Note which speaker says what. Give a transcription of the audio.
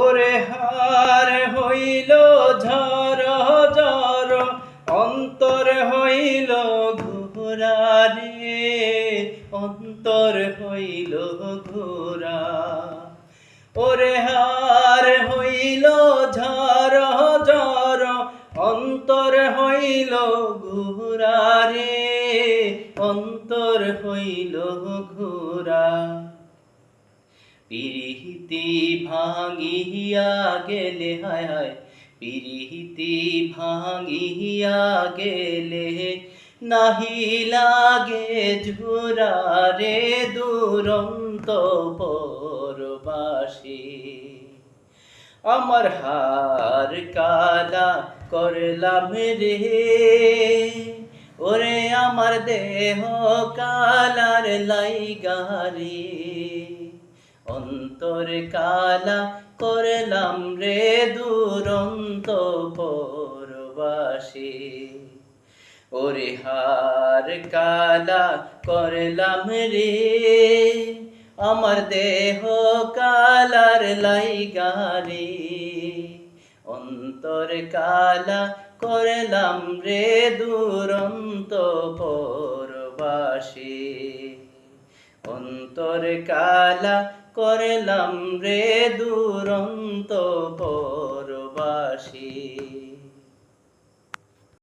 Speaker 1: ওরে হার হইল ঝড় ঝড় অন্তর হইল ঘোরা রে, অন্তর হইল ঘোরা। ওরে হার হইল ঝড় ঝড় অন্তর হইল ঘোরা রে, অন্তর হইল ঘোরা। পিরিতি ভাঙিয়া গেলে হায় হায়, পিরিতি ভাঙিয়া গেলে নাহি লাগে ঝোরা রে, দুরন্ত পরবাসী। আমার হার কালা করলাম রে, ওরে আমার দেহ কালার লাইগা রে, অন্তর কালা করলাম রে, দুরন্ত পরবাসী। ওরে হার কালা করলাম রে, আমার দেহ কালার লাইগা রে, অন্তর কালা করলাম রে, দুরন্ত পরবাসী। অন্তর কালা করলাম রে, দুরন্ত পরবাসী।